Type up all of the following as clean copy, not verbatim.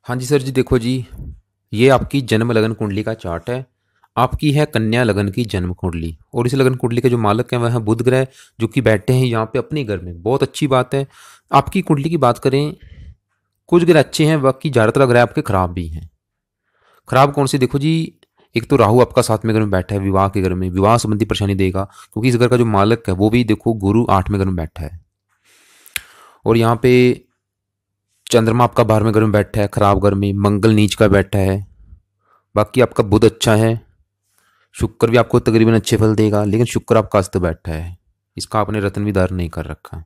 हाँ जी सर जी, देखो जी, ये आपकी जन्म लगन कुंडली का चार्ट है। आपकी है कन्या लगन की जन्म कुंडली, और इस लगन कुंडली के जो मालक हैं वह है बुध ग्रह, जो कि बैठे हैं यहाँ पे अपने घर में। बहुत अच्छी बात है। आपकी कुंडली की बात करें, कुछ ग्रह अच्छे हैं, बाकी ज़्यादातर ग्रह आपके खराब भी हैं। खराब कौन से, देखो जी, एक तो राहु आपका 7वें घर में बैठा है, विवाह के घर में विवाह संबंधी परेशानी देगा, क्योंकि इस घर का जो मालक है वो भी देखो गुरु 8वें घर में बैठा है। और यहाँ पे चंद्रमा आपका 12वें घर में बैठा है, खराब घर में। मंगल नीच का बैठा है। बाकी आपका बुध अच्छा है। शुक्र भी आपको तकरीबन अच्छे फल देगा, लेकिन शुक्र आपका अस्त बैठा है। इसका आपने रत्न भी धारण नहीं कर रखा।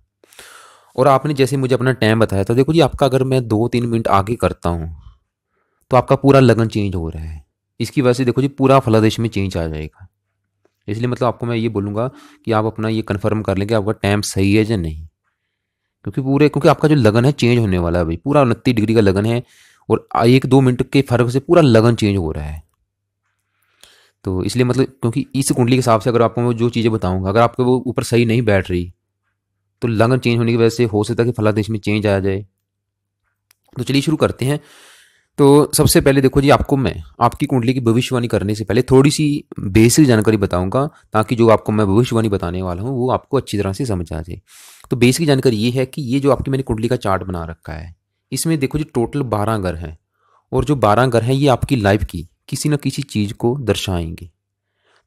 और आपने जैसे मुझे अपना टाइम बताया था, देखो जी, आपका अगर मैं 2-3 मिनट आगे करता हूँ तो आपका पूरा लगन चेंज हो रहा है। इसकी वजह से देखो जी, पूरा फलादेश में चेंज आ जाएगा। इसलिए मतलब आपको मैं ये बोलूँगा कि आप अपना ये कन्फर्म कर लें कि आपका टाइम सही है या नहीं। क्योंकि आपका जो लगन है चेंज होने वाला है भाई, पूरा 29 डिग्री का लगन है। और 1-2 मिनट के फर्क से पूरा लगन चेंज हो रहा है। तो इसलिए मतलब, क्योंकि इस कुंडली के हिसाब से अगर आपको मैं जो चीज़ें बताऊंगा, अगर आपके वो ऊपर सही नहीं बैठ रही, तो लगन चेंज होने की वजह से हो सकता है कि फलादेश में चेंज आ जाए। तो चलिए शुरू करते हैं। तो सबसे पहले देखो जी, आपको मैं आपकी कुंडली की भविष्यवाणी करने से पहले थोड़ी सी बेसिक जानकारी बताऊंगा, ताकि जो आपको मैं भविष्यवाणी बताने वाला हूँ वो आपको अच्छी तरह से समझ आ जाए। तो बेसिक जानकारी ये है कि ये जो आपकी मैंने कुंडली का चार्ट बना रखा है, इसमें देखो जी टोटल 12 घर हैं। और जो 12 घर हैं ये आपकी लाइफ की किसी न किसी चीज़ को दर्शाएंगे।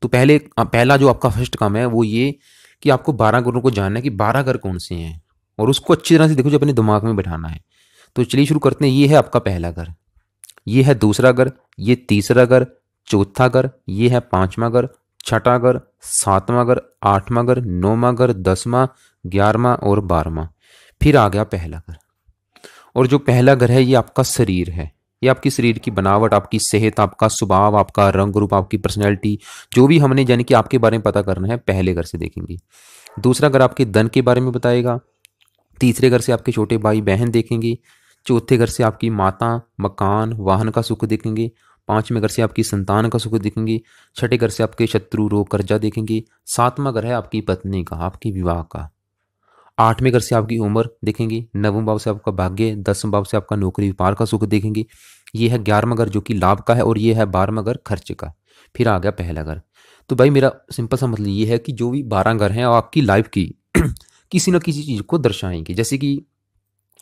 तो पहला जो आपका फर्स्ट काम है वो ये कि आपको 12 घरों को जानना है कि 12 घर कौन से हैं, और उसको अच्छी तरह से देखो जो अपने दिमाग में बैठाना है। तो चलिए शुरू करते हैं। ये है आपका पहला घर, ये है दूसरा घर, ये तीसरा घर, चौथा घर, ये है 5वां घर, छठा घर, 7वां घर, 8वां घर, 9वां घर, 10वां, 11वां और 12वां। फिर आ गया पहला घर। और जो पहला घर है ये आपका शरीर है। ये आपकी शरीर की बनावट, आपकी सेहत, आपका स्वभाव, आपका रंग रूप, आपकी पर्सनैलिटी, जो भी हमने यानी कि आपके बारे में पता करना है पहले घर से देखेंगे। दूसरा घर आपके धन के बारे में बताएगा। तीसरे घर से आपके छोटे भाई बहन देखेंगे। चौथे घर से आपकी माता, मकान, वाहन का सुख देखेंगे। 5वें घर से आपकी संतान का सुख देखेंगे। छठे घर से आपके शत्रु, रोग, कर्जा देखेंगे। 7वां घर है आपकी पत्नी का, आपके विवाह का। 8वें घर से आपकी उम्र देखेंगे। 9वें भाव से आपका भाग्य। 10वें भाव से आपका नौकरी व्यापार का सुख देखेंगे। ये है 11वां घर जो कि लाभ का है, और ये है 12वां घर खर्च का। फिर आ गया पहला घर। तो भाई मेरा सिंपल सा मतलब ये है कि जो भी 12 घर हैं वो आपकी लाइफ की किसी न किसी चीज़ को दर्शाएंगे। जैसे कि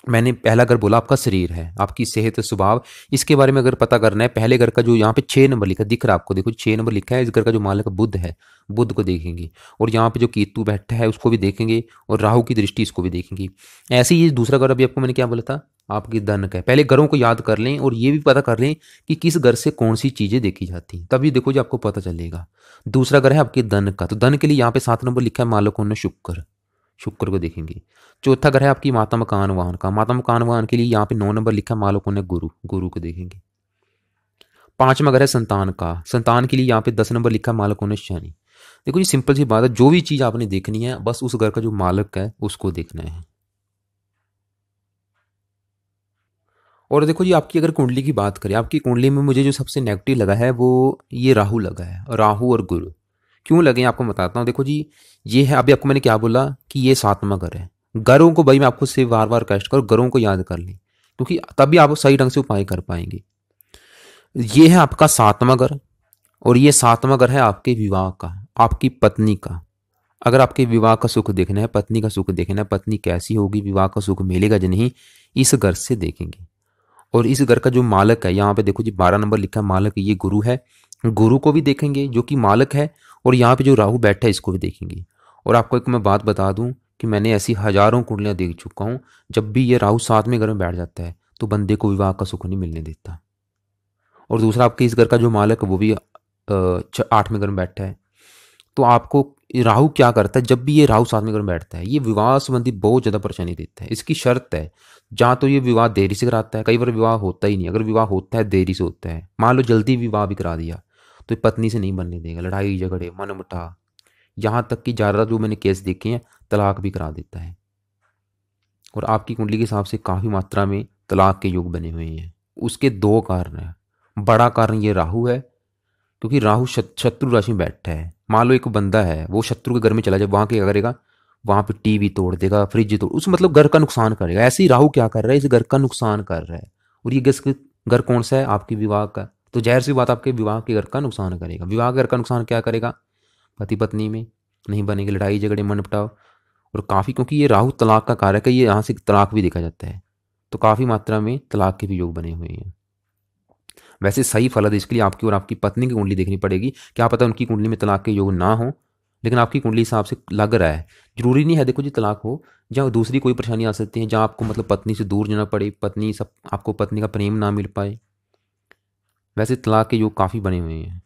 मैंने पहला घर बोला आपका शरीर है, आपकी सेहत, स्वभाव, इसके बारे में अगर पता करना है, पहले घर का जो यहाँ पे 6 नंबर लिखा दिख रहा है आपको, देखो 6 नंबर लिखा है, इस घर का जो मालिक बुध है, बुध को देखेंगे। और यहाँ पे जो केतु बैठा है उसको भी देखेंगे, और राहु की दृष्टि इसको भी देखेंगे। ऐसे ही ये दूसरा घर अभी आपको मैंने क्या बोला था, आपकी धन का है। पहले घरों को याद कर लें और ये भी पता कर लें कि किस घर से कौन सी चीजें देखी जाती हैं, तभी देखो जी आपको पता चलेगा। दूसरा घर है आपके धन का, तो धन के लिए यहाँ पे 7 नंबर लिखा है, मालकों ने शुक्र, शुक्र को देखेंगे। चौथा घर है आपकी माता, मकान, वाहन का। माता, मकान, वाहन के लिए यहाँ पे 9 नंबर लिखा है, मालकों ने गुरु, गुरु को देखेंगे। 5वां घर है संतान का। संतान के लिए यहाँ पे 10 नंबर लिखा है, मालकों ने शनि। देखो ये सिंपल सी बात है, जो भी चीज आपने देखनी है बस उस घर का जो मालिक है उसको देखना है। और देखो जी, आपकी अगर कुंडली की बात करें, आपकी कुंडली में मुझे जो सबसे नेगेटिव लगा है वो ये राहु लगा है, राहु और गुरु। क्यों लगे आपको बताता हूँ। देखो जी, ये है, अभी आपको मैंने क्या बोला कि ये 7वां घर है। घरों को भाई मैं आपको से बार बार कष्ट करूँ, घरों को याद कर लें, क्योंकि तभी आप सही ढंग से उपाय कर पाएंगे। ये है आपका 7वां घर, और ये 7वां घर है आपके विवाह का, आपकी पत्नी का। अगर आपके विवाह का सुख देखना है, पत्नी का सुख देखना है, पत्नी कैसी होगी, विवाह का सुख मिलेगा या नहीं, इस घर से देखेंगे। और इस घर का जो मालक है, यहाँ पे देखो जी 12 नंबर लिखा है, मालक ये गुरु है, गुरु को भी देखेंगे जो कि मालक है। और यहाँ पे जो राहु बैठा है इसको भी देखेंगे। और आपको एक मैं बात बता दूं कि मैंने ऐसी हजारों कुंडलियां देख चुका हूँ, जब भी ये राहु 7वें घर में बैठ जाता है तो बंदे को विवाह का सुख नहीं मिलने देता। और दूसरा, आपके इस घर का जो मालक है वो भी 8वें घर में बैठा है। तो आपको राहु क्या करता है, जब भी ये राहु 7वें घर में बैठता है ये विवाह संबंधी बहुत ज़्यादा परेशानी देता है। इसकी शर्त है, जहाँ तो ये विवाह देरी से कराता है, कई बार विवाह होता ही नहीं, अगर विवाह होता है देरी से होता है। मान लो जल्दी विवाह भी करा दिया तो ये पत्नी से नहीं बनने देगा, लड़ाई झगड़े, मनमुटाव, यहाँ तक कि ज़्यादा जो मैंने केस देखे हैं तलाक भी करा देता है। और आपकी कुंडली के हिसाब से काफ़ी मात्रा में तलाक के योग बने हुए हैं। उसके दो कारण हैं। बड़ा कारण ये राहु है, क्योंकि राहु शत्रु राशि में बैठा है। मान लो एक बंदा है वो शत्रु के घर में चला जाए, वहां क्या करेगा, वहां पे टीवी तोड़ देगा, फ्रिज तोड़, उस मतलब घर का नुकसान करेगा। ऐसे ही राहु क्या कर रहा है, इस घर का नुकसान कर रहा है। और ये घर कौन सा है? आपकी विवाह का। तो जाहिर सी बात आपके विवाह के घर का नुकसान करेगा। विवाह के घर का नुकसान क्या करेगा? पति पत्नी में नहीं बनेगी, लड़ाई झगड़े मनमुटाव। और काफ़ी, क्योंकि ये राहु तलाक का कारक है, ये यहाँ से तलाक भी देखा जाता है, तो काफ़ी मात्रा में तलाक के भी योग बने हुए हैं। वैसे सही फलादेश के लिए आपकी और आपकी पत्नी की कुंडली देखनी पड़ेगी। क्या पता उनकी कुंडली में तलाक के योग ना हो, लेकिन आपकी कुंडली हिसाब से लग रहा है। जरूरी नहीं है देखो जी तलाक हो, जहाँ दूसरी कोई परेशानी आ सकती है, जहाँ आपको मतलब पत्नी से दूर जाना पड़े, पत्नी सब आपको पत्नी का प्रेम ना मिल पाए। वैसे तलाक के योग काफ़ी बने हुए हैं।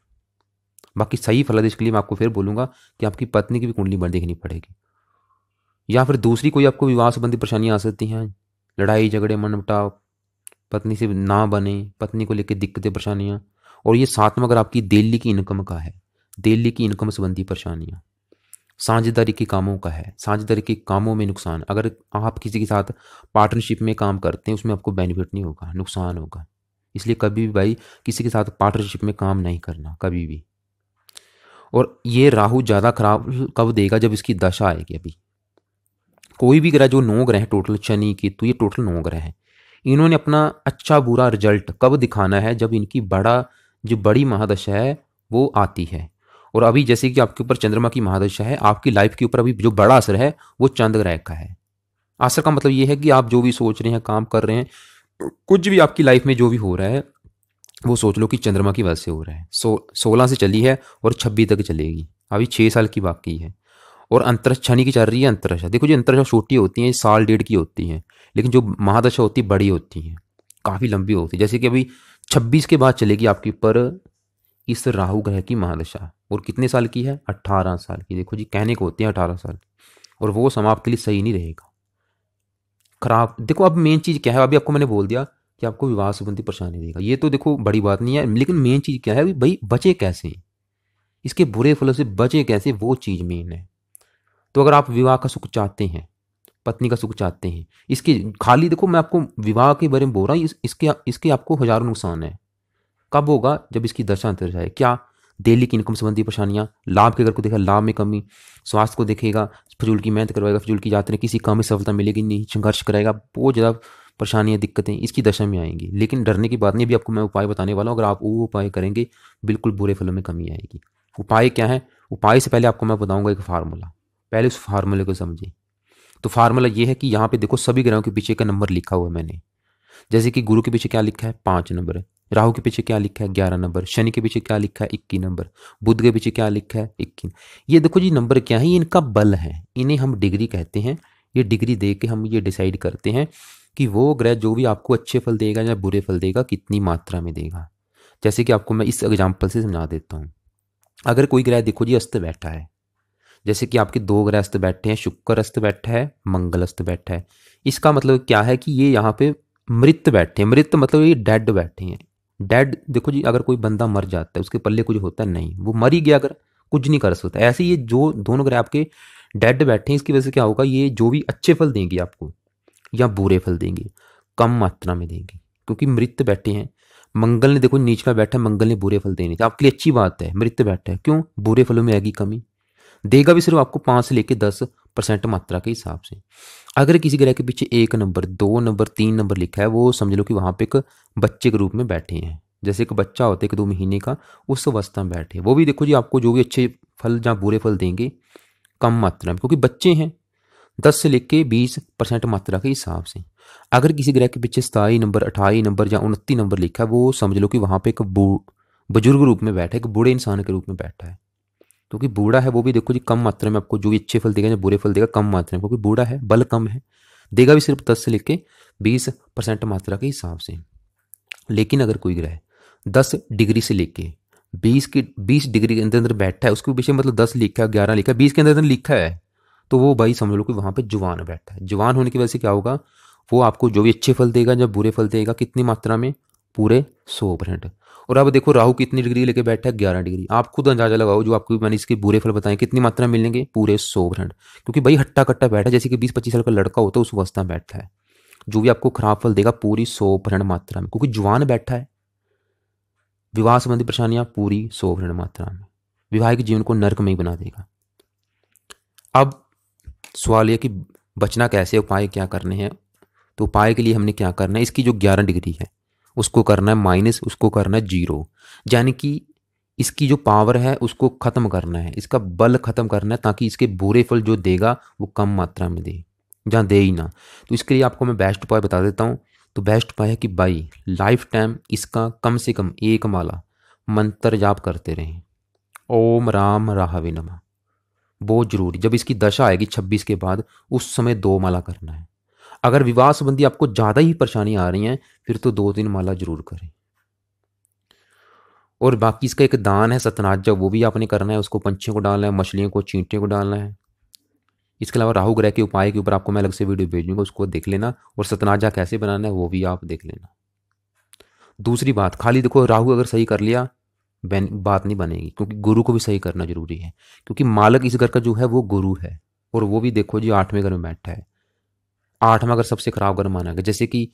बाकी सही फलादेश के लिए मैं आपको फिर बोलूँगा कि आपकी पत्नी की भी कुंडली बन देखनी पड़ेगी, या फिर दूसरी कोई आपको विवाह संबंधी परेशानियाँ आ सकती हैं, लड़ाई झगड़े मनमुटाव, पत्नी से ना बने, पत्नी को लेकर दिक्कतें परेशानियाँ। और ये साथ में अगर आपकी दिल्ली की इनकम का है, दिल्ली की इनकम संबंधी परेशानियाँ, साझेदारी के कामों का है, साझेदारी के कामों में नुकसान, अगर आप किसी के साथ पार्टनरशिप में काम करते हैं उसमें आपको बेनिफिट नहीं होगा, नुकसान होगा। इसलिए कभी भी भाई किसी के साथ पार्टनरशिप में काम नहीं करना कभी भी। और ये राहु ज़्यादा खराब कब देगा? जब इसकी दशा आएगी। अभी कोई भी ग्रह, जो 9 ग्रह हैं टोटल, शनि की तो ये टोटल 9 ग्रह हैं, इन्होंने अपना अच्छा बुरा रिजल्ट कब दिखाना है? जब इनकी जो बड़ी महादशा है वो आती है। और अभी जैसे कि आपके ऊपर चंद्रमा की महादशा है, आपकी लाइफ के ऊपर अभी जो बड़ा असर है वो चंद्र ग्रह का है। असर का मतलब ये है कि आप जो भी सोच रहे हैं, काम कर रहे हैं, कुछ भी आपकी लाइफ में जो भी हो रहा है, वो सोच लो कि चंद्रमा की वजह से हो रहा है। 16 से चली है और 26 तक चलेगी, अभी 6 साल की बाकी है। और अंतरिक्ष शनि की चल रही है अंतरिक्ष। देखो जी अंतरिक्ष छोटी होती हैं, साल डेढ़ की होती हैं, लेकिन जो महादशा होती है बड़ी होती हैं, काफ़ी लंबी होती है। जैसे कि अभी 26 के बाद चलेगी आपके ऊपर इस राहु ग्रह की महादशा, और कितने साल की है? 18 साल की। देखो जी कहने को होती है 18 साल, और वो समय आपके लिए सही नहीं रहेगा, खराब। देखो अब मेन चीज़ क्या है, अभी आपको मैंने बोल दिया कि आपको विवाह संबंधी परेशानी देगा, ये तो देखो बड़ी बात नहीं है, लेकिन मेन चीज़ क्या है भाई, बचे कैसे, इसके बुरे फलों से बचे कैसे, वो चीज़ मेन है। तो अगर आप विवाह का सुख चाहते हैं, पत्नी का सुख चाहते हैं, इसके खाली देखो मैं आपको विवाह के बारे में बोल रहा हूँ, इसके आपको हजारों नुकसान है। कब होगा? जब इसकी दशा अंतर जाए। क्या? डेली की इनकम संबंधी परेशानियां, लाभ के अगर को देखा लाभ में कमी, स्वास्थ्य को देखेगा, फजूल की मेहनत करवाएगा, फजूल की यात्रा, किसी काम में सफलता मिलेगी नहीं, संघर्ष कराएगा, बहुत ज़्यादा परेशानियां दिक्कतें इसकी दशा में आएंगी। लेकिन डरने की बात नहीं, अभी आपको मैं उपाय बताने वाला हूँ, अगर आप वो उपाय करेंगे बिल्कुल बुरे फलों में कमी आएगी। उपाय क्या है? उपाय से पहले आपको मैं बताऊंगा एक फार्मूला, पहले उस फार्मूले को समझिए। तो फार्मूला ये है कि यहाँ पे देखो सभी ग्रहों के पीछे का नंबर लिखा हुआ है मैंने। जैसे कि गुरु के पीछे क्या लिखा है? 5 नंबर। राहु के पीछे क्या लिखा है? 11 नंबर। शनि के पीछे क्या लिखा है? 21 नंबर। बुध के पीछे क्या लिखा है? 21। ये देखो जी नंबर क्या है? ये इनका बल है, इन्हें हम डिग्री कहते हैं। ये डिग्री दे के हम ये डिसाइड करते हैं कि वो ग्रह जो भी आपको अच्छे फल देगा या बुरे फल देगा, कितनी मात्रा में देगा। जैसे कि आपको मैं इस एग्जाम्पल से समझा देता हूँ। अगर कोई ग्रह देखो जी अस्त बैठा है, जैसे कि आपके 2 ग्रह अस्त बैठे हैं, शुक्र अस्त बैठा है, मंगल अस्त बैठा है, इसका मतलब क्या है कि ये यहाँ पे मृत बैठे हैं। मृत मतलब ये डेड बैठे हैं। डेड देखो जी, अगर कोई बंदा मर जाता है उसके पल्ले कुछ होता नहीं, वो मर ही गया, अगर कुछ नहीं कर सकता। ऐसे ये जो दोनों ग्रह आपके डेड बैठे हैं, इसकी वजह से क्या होगा, ये जो भी अच्छे फल देंगे आपको या बुरे फल देंगे, कम मात्रा में देंगे, क्योंकि मृत बैठे हैं। मंगल ने देखो नीच का बैठा है, मंगल ने बुरे फल देने थे, आपके लिए अच्छी बात है, मृत बैठा है, क्यों? बुरे फलों में आएगी कमी, देगा भी सिर्फ आपको 5 से लेकर 10% मात्रा के हिसाब से। अगर किसी ग्रह के पीछे 1 नंबर, 2 नंबर, 3 नंबर लिखा है, वो समझ लो कि वहाँ पे एक बच्चे के रूप में बैठे हैं। जैसे एक बच्चा होता है 1-2 महीने का, उस अवस्था में बैठे। वो भी देखो जी आपको जो भी अच्छे फल या बुरे फल देंगे कम मात्रा में, क्योंकि बच्चे हैं, 10 से लेके 20% मात्रा के हिसाब से। अगर किसी ग्रह के पीछे 27 नंबर, 28 नंबर या 29 नंबर लिखा है, वो समझ लो कि वहाँ पे एक बुजुर्ग रूप में बैठा है, एक बूढ़े इंसान के रूप में बैठा है। क्योंकि बूढ़ा है, वो भी देखो जी कम मात्रा में आपको जो भी अच्छे फल देगा या बुरे फल देगा कम मात्रा में, क्योंकि बूढ़ा है, बल कम है, देगा भी सिर्फ 10 से लेके 20% मात्रा के हिसाब से। लेकिन अगर कोई ग्रह 10 डिग्री से लेके 20 डिग्री के अंदर अंदर बैठा है, उसके पीछे मतलब 10 लिखा है, 11 लिखा है, 20 के अंदर अंदर लिखा है, तो वो भाई समझ लो कि वहाँ पे जुवान बैठा है। जुवान होने की वजह से क्या होगा, वो आपको जो भी अच्छे फल देगा या बुरे फल देगा, कितनी मात्रा में? पूरे 100%। और अब देखो राहु कितनी डिग्री लेके बैठा है? 11 डिग्री। आप खुद अंदाजा लगाओ, जो आपको मैंने इसके बुरे फल बताए कितनी मात्रा में मिलेंगे? पूरे 100%। क्योंकि भाई हट्टा कट्टा बैठा है, जैसे कि 20-25 साल का लड़का होता है उस अवस्था में बैठा है, जो भी आपको खराब फल देगा पूरी 100% मात्रा में, क्योंकि जुआन बैठा है। विवाह संबंधी परेशानियां पूरी 100% मात्रा में, विवाहिक जीवन को नर्क में ही बना देगा। अब सवाल यह कि बचना कैसे, उपाय क्या करने हैं? तो उपाय के लिए हमने क्या करना है, इसकी जो 11 डिग्री है उसको करना है माइनस, उसको करना है जीरो। यानी कि इसकी जो पावर है उसको खत्म करना है, इसका बल खत्म करना है, ताकि इसके बुरे फल जो देगा वो कम मात्रा में दे, जहाँ दे ही ना। तो इसके लिए आपको मैं बेस्ट उपाय बता देता हूँ। तो बेस्ट उपाय है कि भाई लाइफ टाइम इसका कम से कम एक माला मंत्र जाप करते रहें, ओम राम राहवे नमः। बहुत जरूरी, जब इसकी दशा आएगी 26 के बाद, उस समय 2 माला करना है। अगर विवाह संबंधी आपको ज़्यादा ही परेशानी आ रही है, फिर तो 2-3 माला जरूर करें। और बाकी इसका एक दान है सतनाजा, वो भी आपने करना है, उसको पंछियों को डालना है, मछलियों को, चींटियों को डालना है। इसके अलावा राहु ग्रह के उपाय के ऊपर आपको मैं अलग से वीडियो भेजूंगा, उसको देख लेना, और सतनाजा कैसे बनाना है वो भी आप देख लेना। दूसरी बात, खाली देखो राहु अगर सही कर लिया बात नहीं बनेगी, क्योंकि गुरु को भी सही करना जरूरी है, क्योंकि मालक इस घर का जो है वो गुरु है। और वो भी देखो जी 8वें घर में बैठा है। 8वां घर सबसे खराब घर माना गया, जैसे कि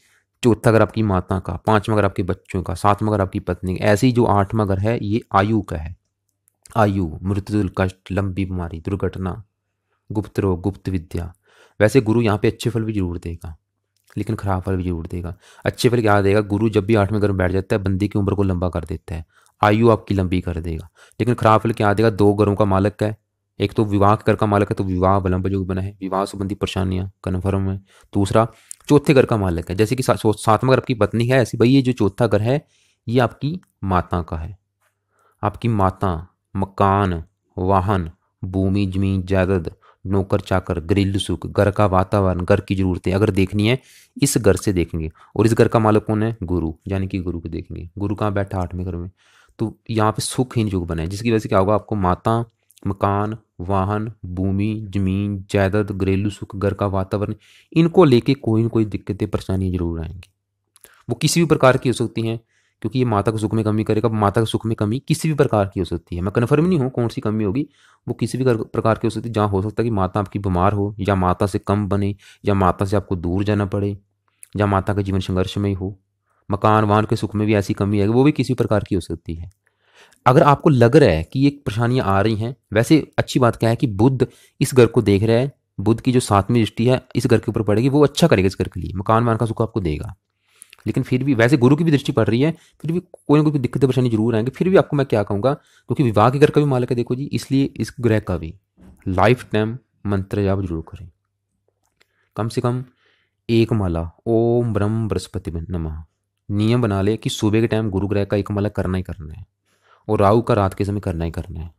चौथा घर आपकी माता का, 5वां घर आपके बच्चों का, 7वां घर आपकी पत्नी का, ऐसे ही जो 8वां घर है ये आयु का है। आयु, मृत्यु, कष्ट, लंबी बीमारी, दुर्घटना, गुप्त रोग, गुप्त विद्या। वैसे गुरु यहाँ पे अच्छे फल भी जरूर देगा, लेकिन खराब फल भी जरूर देगा। अच्छे फल क्या देगा, गुरु जब भी 8वें घर में बैठ जाता है बंदी की उम्र को लंबा कर देता है, आयु आपकी लंबी कर देगा। लेकिन खराब फल क्या देगा, 2 घरों का मालक है, एक तो विवाह के घर का मालक है, तो विवाह विलंब योग बना है, विवाह संबंधी परेशानियां कन्फर्म है। दूसरा, चौथे घर का मालक है, जैसे कि 7वां घर आपकी पत्नी है, ऐसी भाई ये जो चौथा घर है ये आपकी माता का है। आपकी माता, मकान, वाहन, भूमि, जमीन, जायदाद, नौकर चाकर, घरेलू सुख, घर का वातावरण, घर की जरूरतें अगर देखनी है इस घर से देखेंगे। और इस घर का मालिक कौन है, गुरु, यानी कि गुरु को देखेंगे। गुरु कहाँ बैठा, 8वें घर में। तो यहाँ पे सुखहीन युग बना है, जिसकी वजह से क्या होगा, आपको माता, मकान, वाहन, भूमि, जमीन, जायदाद, घरेलू सुख, घर का वातावरण, इनको लेके कोई ना कोई दिक्कतें परेशानियां जरूर आएंगी। वो किसी भी प्रकार की हो सकती हैं, क्योंकि ये माता के सुख में कमी करेगा। माता के सुख में कमी किसी भी प्रकार की हो सकती है, मैं कन्फर्म नहीं हूँ कौन सी कमी होगी, वो किसी भी प्रकार की हो सकती है। जहाँ हो सकता है कि माता आपकी बीमार हो, या माता से कम बने, या माता से आपको दूर जाना पड़े, या माता का जीवन संघर्ष में ही हो। मकान वाहन के सुख में भी ऐसी कमी है, वो भी किसी प्रकार की हो सकती है। अगर आपको लग रहा है कि ये परेशानियां आ रही हैं, वैसे अच्छी बात क्या है कि बुध इस घर को देख रहा है, बुध की जो 7वीं दृष्टि है इस घर के ऊपर पड़ेगी, वो अच्छा करेगा इस घर के लिए, मकान वाहन का सुख आपको देगा। लेकिन फिर भी वैसे गुरु की भी दृष्टि पड़ रही है, फिर भी कोई ना कोई दिक्कत परेशानी जरूर आएंगे। फिर भी आपको मैं क्या कहूँगा, क्योंकि विवाह के घर का भी मालिक है देखो जी, इसलिए इस ग्रह का भी लाइफ टाइम मंत्र जाप जरूर करें, कम से कम 1 माला ओम ब्रह्म बृहस्पति नमः। नियम बना ले कि सुबह के टाइम गुरु ग्रह का 1 माला करना ही करना है, और राहु का रात के समय करना ही करना है।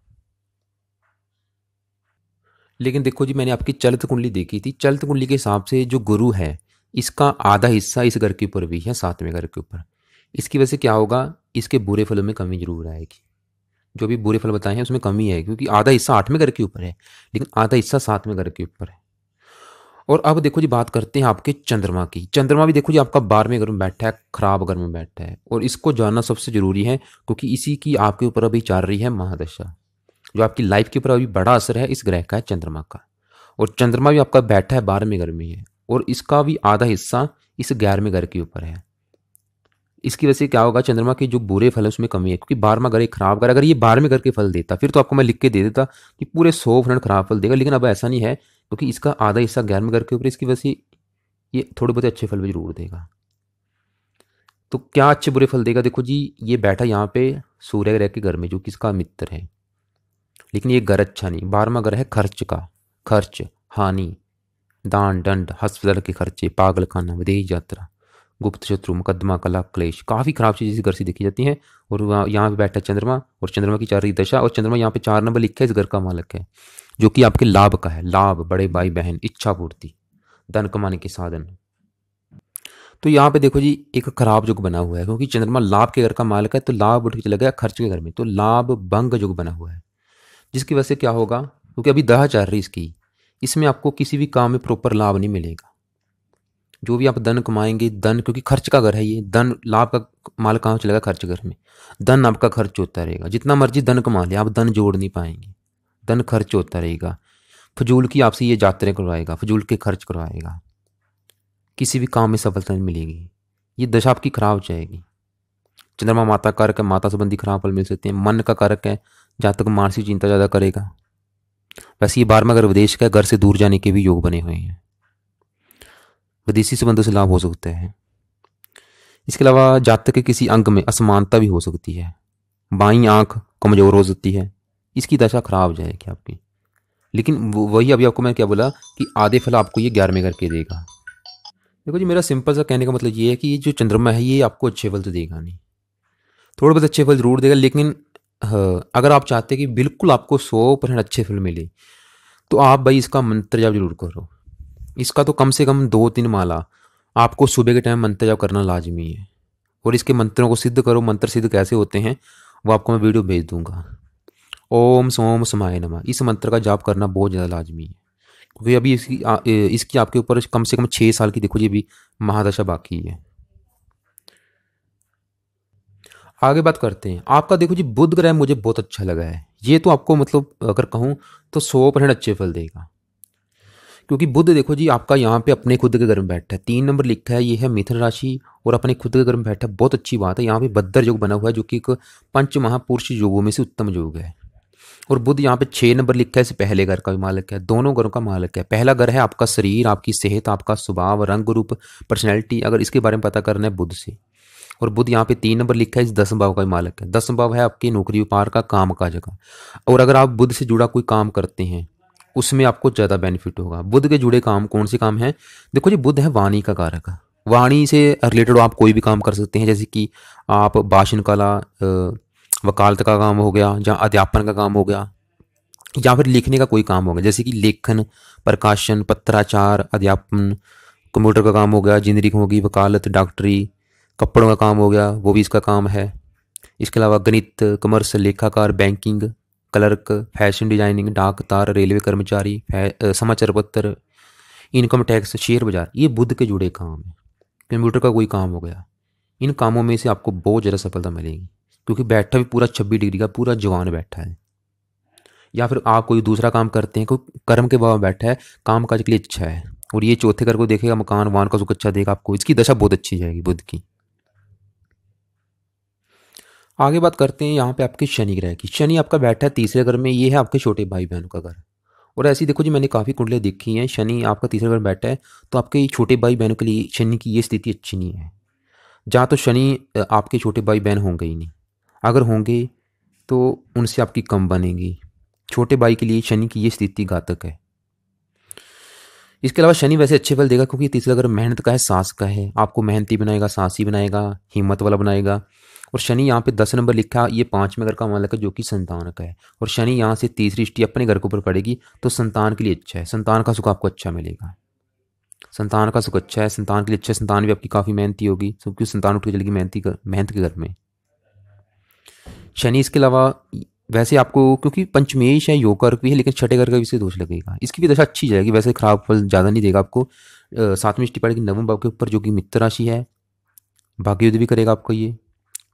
लेकिन देखो जी, मैंने आपकी चलित कुंडली देखी थी, चलित कुंडली के हिसाब से जो गुरु है इसका आधा हिस्सा इस घर के ऊपर भी है, 7वें घर के ऊपर। इसकी वजह से क्या होगा, इसके बुरे फलों में कमी जरूर आएगी। जो भी बुरे फल बताए हैं उसमें कमी है, क्योंकि आधा हिस्सा 8वें घर के ऊपर है, लेकिन आधा हिस्सा 7वें घर के ऊपर है। और अब देखो जी, बात करते हैं आपके चंद्रमा की। चंद्रमा भी देखो जी आपका 12वें घर में बैठा है, खराब घर में बैठा है, और इसको जानना सबसे जरूरी है, क्योंकि इसी की आपके ऊपर अभी चल रही है महादशा। जो आपकी लाइफ के ऊपर अभी बड़ा असर है इस ग्रह का है चंद्रमा का। और चंद्रमा भी आपका बैठा है 12वें घर में है, और इसका भी आधा हिस्सा इस 11वें घर के ऊपर है। इसकी वजह से क्या होगा, चंद्रमा के जो बुरे फल है उसमें कमी है, क्योंकि 12वां घर एक खराब घर, अगर ये 12वें घर के फल देता फिर तो आपको मैं लिख के दे देता कि पूरे 100% खराब फल देगा। लेकिन अब ऐसा नहीं है, क्योंकि इसका आधा हिस्सा 11वें घर के ऊपर, इसकी वजह से ये थोड़े बहुत अच्छे फल भी जरूर देगा। तो क्या अच्छे बुरे फल देगा, देखो जी ये बैठा यहाँ पे सूर्य ग्रह के घर में, जो किसका मित्र है। लेकिन ये घर अच्छा नहीं, 12वां घर है खर्च का, खर्च, हानि, दान दंड, अस्पताल के खर्चे, पागल खाना, विदेश यात्रा, गुप्त शत्रु, मुकदमा, कला, क्लेश, काफ़ी खराब चीज़ इस घर से देखी जाती हैं। और यहाँ पे बैठा है चंद्रमा, और चंद्रमा की 4 दशा, और चंद्रमा यहाँ पे 4 नंबर लिखा है, इस घर का मालक है, जो कि आपके लाभ का है। लाभ, बड़े भाई बहन, इच्छा पूर्ति, धन कमाने के साधन। तो यहाँ पे देखो जी एक खराब युग बना हुआ है, क्योंकि चंद्रमा लाभ के घर का मालक है, तो लाभ उठ के चला गया खर्च के घर में, तो लाभ भंग युग बना हुआ है। जिसकी वजह से क्या होगा, क्योंकि अभी दहा चल रही इसकी, इसमें आपको किसी भी काम में प्रॉपर लाभ नहीं मिलेगा। जो भी आप धन कमाएंगे, धन, क्योंकि खर्च का घर है ये, धन लाभ का माल कहाँ चलेगा, खर्च घर में। धन आपका खर्च होता रहेगा, जितना मर्जी धन कमा ले आप धन जोड़ नहीं पाएंगे, धन खर्च होता रहेगा। फजूल की आपसे ये यात्राएं करवाएगा, फजूल के खर्च करवाएगा, किसी भी काम में सफलता नहीं मिलेगी, ये दशा आपकी खराब जाएगी। चंद्रमा माता कारक है, माता संबंधी खराब फल मिल सकते हैं। मन का कारक है, जहाँ तक मानसिक चिंता ज़्यादा करेगा। वैसे ये 12वां घर विदेश का, घर से दूर जाने के भी योग बने हुए हैं, विदेशी संबंधों से लाभ हो सकते हैं। इसके अलावा जातक के किसी अंग में असमानता भी हो सकती है, बाईं आंख कमजोर हो सकती है, इसकी दशा खराब हो जाएगी आपकी। लेकिन वही अभी आपको मैं क्या बोला कि आधे फल आपको ये 11वें घर के देगा। देखो जी, मेरा सिंपल सा कहने का मतलब ये है कि ये जो चंद्रमा है ये आपको अच्छे फल तो देगा नहीं, थोड़े बहुत अच्छे फल जरूर देगा, लेकिन हाँ, अगर आप चाहते हैं कि बिल्कुल आपको 100% अच्छे फल मिले तो आप भाई इसका मंत्र जाप जरूर करो। इसका तो कम से कम 2-3 माला आपको सुबह के टाइम मंत्र जाप करना लाजमी है। और इसके मंत्रों को सिद्ध करो। मंत्र सिद्ध कैसे होते हैं वो आपको मैं वीडियो भेज दूंगा। ओम सोम समाय नमः, इस मंत्र का जाप करना बहुत ज़्यादा लाजमी है, क्योंकि अभी इसकी आपके ऊपर कम से कम 6 साल की देखो जी अभी महादशा बाकी है। आगे बात करते हैं आपका। देखो जी, बुध ग्रह मुझे बहुत अच्छा लगा है। ये तो आपको मतलब अगर कहूँ तो 100% अच्छे फल देगा, क्योंकि बुध देखो जी आपका यहाँ पे अपने खुद के घर में बैठा है। 3 नंबर लिखा है, ये है मिथुन राशि और अपने खुद के घर में बैठा है। बहुत अच्छी बात है। यहाँ पे बद्दर योग बना हुआ है जो कि एक पंच महापुरुष योगों में से उत्तम योग है। और बुध यहाँ पे 6 नंबर लिखा है, इसे पहले घर का भी मालिक है, दोनों घरों का मालिक है। पहला घर है आपका शरीर, आपकी सेहत, आपका स्वभाव, रंग रूप, पर्सनैलिटी, अगर इसके बारे में पता करना है बुध से। और बुध यहाँ पे 3 नंबर लिखा है, इस 10वें भाव का भी मालिक है। 10वां भाव है आपकी नौकरी व्यापार का, काम का जगह। और अगर आप बुध से जुड़ा कोई काम करते हैं उसमें आपको ज़्यादा बेनिफिट होगा। बुध के जुड़े काम कौन से काम हैं? देखो जी, बुध है वाणी का कारक। वाणी से रिलेटेड आप कोई भी काम कर सकते हैं, जैसे कि आप भाषण कला, वकालत का काम हो गया, या अध्यापन का काम हो गया, या फिर लिखने का कोई काम हो गया, जैसे कि लेखन, प्रकाशन, पत्राचार, अध्यापन, कंप्यूटर का काम हो गया, इंजीनियरिंग होगी, वकालत, डॉक्टरी, कपड़ों का काम हो गया, वो भी इसका काम है। इसके अलावा गणित, कॉमर्स, लेखाकार, बैंकिंग, क्लर्क, फैशन डिजाइनिंग, डाक तार, रेलवे कर्मचारी, समाचार पत्र, इनकम टैक्स, शेयर बाजार, ये बुध के जुड़े काम हैं। कंप्यूटर का कोई काम हो गया, इन कामों में से आपको बहुत ज़्यादा सफलता मिलेगी, क्योंकि बैठा भी पूरा 26 डिग्री का पूरा जवान बैठा है। या फिर आप कोई दूसरा काम करते हैं, कोई कर्म के भाव में बैठा है, काम काज के लिए अच्छा है, और ये चौथे घर को देखेगा, मकान वान का सुख अच्छा देगा आपको। इसकी दशा बहुत अच्छी जाएगी बुध की। आगे बात करते हैं यहाँ पे आपके शनि ग्रह की। शनि आपका बैठा है तीसरे घर में, ये है आपके छोटे भाई बहनों का घर। और ऐसी देखो जी, मैंने काफ़ी कुंडलें देखी हैं, शनि आपका तीसरे घर में बैठा है तो आपके छोटे भाई बहनों के लिए शनि की ये स्थिति अच्छी नहीं है। जहाँ तो शनि आपके छोटे भाई बहन होंगे ही नहीं, अगर होंगे तो उनसे आपकी कम बनेगी। छोटे भाई के लिए शनि की ये स्थिति घातक है। इसके अलावा शनि वैसे अच्छे फल देगा, क्योंकि तीसरा घर मेहनत का है, साहस का है, आपको मेहनती बनाएगा, साहसी बनाएगा, हिम्मत वाला बनाएगा। और शनि यहाँ पे 10 नंबर लिखा, ये 5वें घर का मालिक है जो कि संतान का है। और शनि यहाँ से तीसरी दृष्टि अपने घर के ऊपर पड़ेगी तो संतान के लिए अच्छा है, संतान का सुख आपको अच्छा मिलेगा। संतान का सुख अच्छा है, संतान के लिए अच्छा है। संतान भी आपकी काफ़ी मेहनती होगी, क्योंकि संतान उठ के चलेगी मेहनत के घर में शनि। इसके अलावा वैसे आपको, क्योंकि पंचमेश है, योगकारक भी है, लेकिन छठे घर का भी इसे दोष लगेगा। इसकी भी दशा अच्छी जाएगी, वैसे खराब फल ज़्यादा नहीं देगा आपको। 7वीं दृष्टि पड़ेगी 9वें भाव के ऊपर जो कि मित्र राशि है। भाग्य युद्ध भी करेगा आपको, ये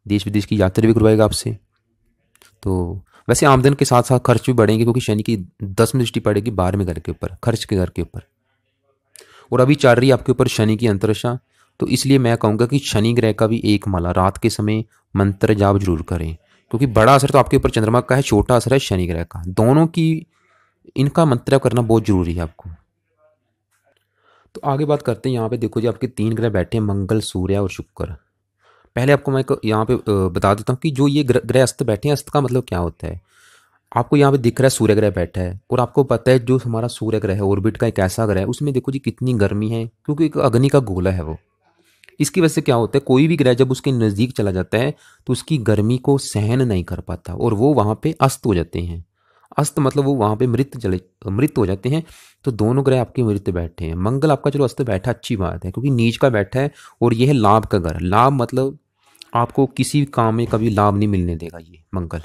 देश विदेश की यात्रा भी करवाएगा आपसे। तो वैसे आमदन के साथ साथ खर्च भी बढ़ेंगे, क्योंकि शनि की 10वीं दृष्टि पड़ेगी 12वें घर के ऊपर, खर्च के घर के ऊपर। और अभी चल रही है आपके ऊपर शनि की अंतरदशा, तो इसलिए मैं कहूँगा कि शनि ग्रह का भी एक माला रात के समय मंत्र जाप जरूर करें, क्योंकि बड़ा असर तो आपके ऊपर चंद्रमा का है, छोटा असर है शनि ग्रह का। दोनों की इनका मंत्र जाप करना बहुत जरूरी है आपको। तो आगे बात करते हैं यहाँ पे। देखो जी, आपके 3 ग्रह बैठे हैं, मंगल, सूर्य और शुक्र। पहले आपको मैं यहाँ पे बता देता हूँ कि जो ये ग्रह अस्त बैठे हैं, अस्त का मतलब क्या होता है। आपको यहाँ पे दिख रहा है सूर्य ग्रह बैठा है, और आपको पता है जो हमारा सूर्य ग्रह है ऑर्बिट का एक ऐसा ग्रह है, उसमें देखो जी कितनी गर्मी है, क्योंकि एक अग्नि का गोला है वो। इसकी वजह से क्या होता है, कोई भी ग्रह जब उसके नज़दीक चला जाता है तो उसकी गर्मी को सहन नहीं कर पाता और वो वहाँ पे अस्त हो जाते हैं। अस्त मतलब वो वहाँ पे मृत हो जाते हैं। तो दोनों ग्रह आपके मृत बैठे हैं। मंगल आपका चलो अस्त बैठा, अच्छी बात है, क्योंकि नीच का बैठा है, और ये है लाभ का घर। लाभ मतलब आपको किसी भी काम में कभी लाभ नहीं मिलने देगा। ये मंगल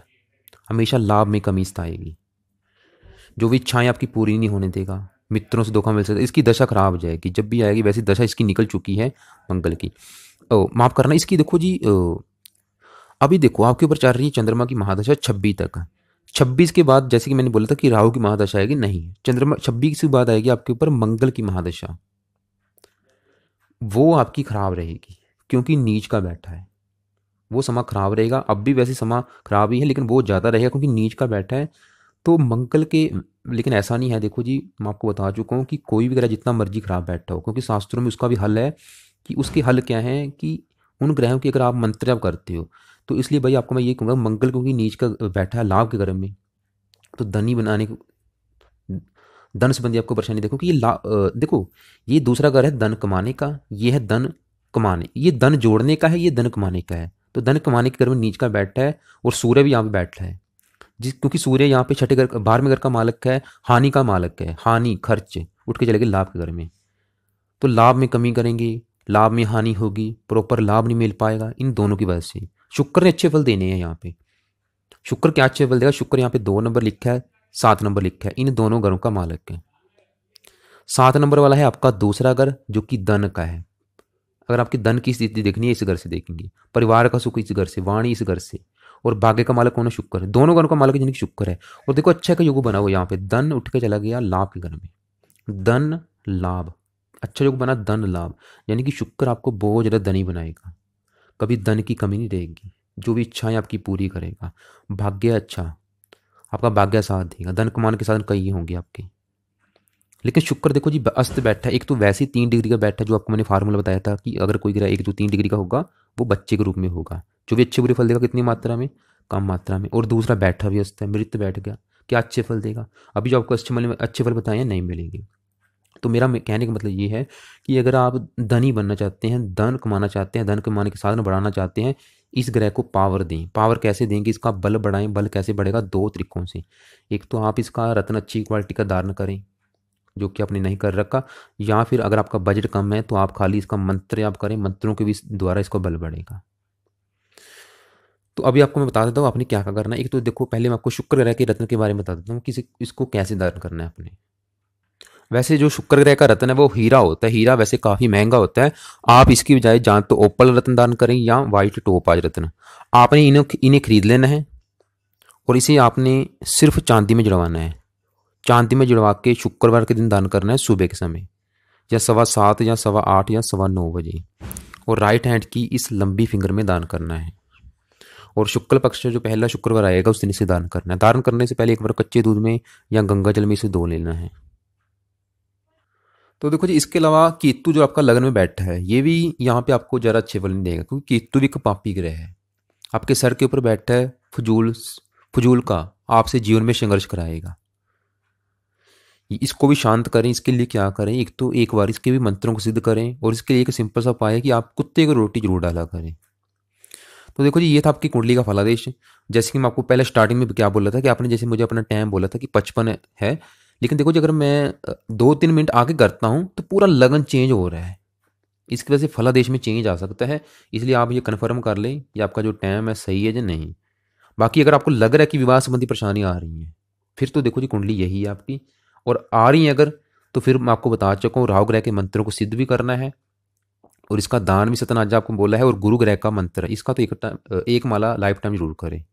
हमेशा लाभ में कमी आएगी, जो भी इच्छाएं आपकी पूरी नहीं होने देगा, मित्रों से धोखा मिल सकता है। इसकी दशा खराब हो जाएगी, जब भी आएगी वैसी दशा इसकी निकल चुकी है मंगल की। माफ करना, इसकी देखो जी अभी देखो आपके ऊपर चल रही है चंद्रमा की महादशा 26 तक। 26 के बाद जैसे कि मैंने बोला था कि राहु की महादशा आएगी, नहीं, चंद्रमा 26 के बाद आएगी आपके ऊपर मंगल की महादशा। वो आपकी खराब रहेगी, क्योंकि नीच का बैठा है, वो समा खराब रहेगा। अब भी वैसे समा खराब ही है, लेकिन वो ज़्यादा रहेगा क्योंकि नीच का बैठा है। तो मंगल के, लेकिन ऐसा नहीं है, देखो जी मैं आपको बता चुका हूँ कि कोई भी ग्रह जितना मर्जी खराब बैठा हो, क्योंकि शास्त्रों में उसका भी हल है कि उसके हल क्या है कि उन ग्रहों की अगर आप मंत्र जाप करते हो, तो इसलिए भाई आपको मैं ये कहूँगा, मंगल क्योंकि नीच का बैठा है लाभ के घर में, तो धनी बनाने धन संबंधी आपको परेशानी देखो कि देखो, ये दूसरा घर है धन कमाने का, ये है धन कमाने, ये धन जोड़ने का है, ये धन कमाने का है। तो धन कमाने के घर में नीच का बैठा है और सूर्य भी यहाँ पे बैठा है, जिस क्योंकि सूर्य यहाँ पे छठे घर 12वें घर का मालक है, हानि का मालक है, हानि खर्च उठ के चलेंगे लाभ के घर में, तो लाभ में कमी करेंगे, लाभ में हानि होगी, प्रॉपर लाभ नहीं मिल पाएगा इन दोनों की वजह से। शुक्र ने अच्छे फल देने हैं यहाँ पे, शुक्र क्या अच्छे फल देगा, शुक्र यहाँ पे 2 नंबर लिखा है, 7 नंबर लिखा है, इन दोनों घरों का मालक है। 7 नंबर वाला है आपका दूसरा घर जो कि धन का है। अगर आपकी धन की स्थिति देखनी है इस घर से देखेंगे, परिवार का सुख इस घर से, वाणी इस घर से, और भाग्य का मालक कौन है, शुक्र है, दोनों घरों का मालक यानी कि शुक्र है। और देखो अच्छा का योग बना हुआ यहाँ पे, धन उठ के चला गया लाभ के घर में, धन लाभ, अच्छा योग बना धन लाभ, यानी कि शुक्र आपको बहुत ज़्यादा धनी बनाएगा, कभी धन की कमी नहीं रहेगी, जो भी इच्छाएं आपकी पूरी करेगा। भाग्य अच्छा, आपका भाग्य साथ देगा, धन कमाने के साधन कई होंगे आपके। लेकिन शुक्र देखो जी अस्त बैठा है, एक तो वैसे ही 3 डिग्री का बैठा है, जो आपको मैंने फार्मूला बताया था कि अगर कोई ग्रह 1 जो 3 डिग्री का होगा वो बच्चे के रूप में होगा, जो भी अच्छे बुरे फल देगा कितनी मात्रा में, कम मात्रा में। और दूसरा बैठा भी अस्त है, मृत बैठ गया, क्या अच्छे फल देगा, अभी जो आपको अच्छे फल बताए हैं नहीं मिलेंगे। तो मेरा कहने का मतलब ये है कि अगर आप धनी बनना चाहते हैं, धन कमाना चाहते हैं, धन कमाने के साधन बढ़ाना चाहते हैं, इस ग्रह को पावर दें। पावर कैसे देंगे, इसका बल बढ़ाएं, बल कैसे बढ़ेगा, 2 तरीकों से। एक तो आप इसका रत्न अच्छी क्वालिटी का धारण करें जो कि आपने नहीं कर रखा, या फिर अगर आपका बजट कम है तो आप खाली इसका मंत्र आप करें, मंत्रों के भी द्वारा इसका बल बढ़ेगा। तो अभी आपको मैं बता देता हूँ आपने क्या क्या करना है। एक तो देखो पहले मैं आपको शुक्र ग्रह के रत्न के बारे में बता देता हूँ कि इसको कैसे धारण करना है आपने। वैसे जो शुक्र ग्रह का रत्न है वो हीरा होता है, हीरा वैसे काफ़ी महंगा होता है। आप इसकी बजाय या तो ओपल रत्न दान करें या वाइट टोपाज रत्न, आपने इन्हें खरीद लेना है और इसे आपने सिर्फ चांदी में जड़वाना है। चांदी में जुड़वा के शुक्रवार के दिन दान करना है, सुबह के समय या 7:15 या 8:15 या 9:15 और राइट हैंड की इस लंबी फिंगर में दान करना है। और शुक्ल पक्ष जो पहला शुक्रवार आएगा उस दिन इसे दान करना है। दान करने से पहले एक बार कच्चे दूध में या गंगा जल में इसे धो लेना है। तो देखो जी इसके अलावा केतु जो आपका लग्न में बैठा है ये भी यहाँ पे आपको जरा अच्छे फल नहीं देगा, क्योंकि केतु भी एक पापी ग्रह है, आपके सर के ऊपर बैठा है, फजूल का आपसे जीवन में संघर्ष कराएगा। इसको भी शांत करें, इसके लिए क्या करें, एक तो एक बार इसके भी मंत्रों को सिद्ध करें, और इसके लिए एक सिंपल सा उपाय है कि आप कुत्ते को रोटी जरूर डाला करें। तो देखो जी ये था आपकी कुंडली का फलादेश। जैसे कि मैं आपको पहले स्टार्टिंग में क्या बोला था कि आपने जैसे मुझे अपना टाइम बोला था कि 55 है, लेकिन देखो जी अगर मैं 2-3 मिनट आगे करता हूँ तो पूरा लगन चेंज हो रहा है, इसकी वजह से फलादेश में चेंज आ सकता है। इसलिए आप ये कन्फर्म कर लें कि आपका जो टाइम है सही है या नहीं। बाकी अगर आपको लग रहा है कि विवाह संबंधी परेशानी आ रही है, फिर तो देखो जी कुंडली यही है आपकी, और आ रही है अगर, तो फिर मैं आपको बता चुका हूँ राहु ग्रह के मंत्रों को सिद्ध भी करना है, और इसका दान भी सतनाजा आपको बोला है, और गुरु ग्रह का मंत्र है इसका तो एक माला लाइफ टाइम जरूर करें,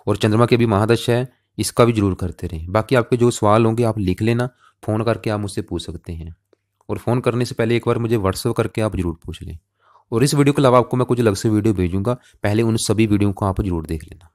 और चंद्रमा की भी महादशा है इसका भी जरूर करते रहें। बाकी आपके जो सवाल होंगे आप लिख लेना, फ़ोन करके आप मुझसे पूछ सकते हैं, और फ़ोन करने से पहले एक बार मुझे व्हाट्सएप करके आप जरूर पूछ लें। और इस वीडियो के अलावा आपको मैं कुछ अलग से वीडियो भेजूंगा, पहले उन सभी वीडियो को आप जरूर देख लेना।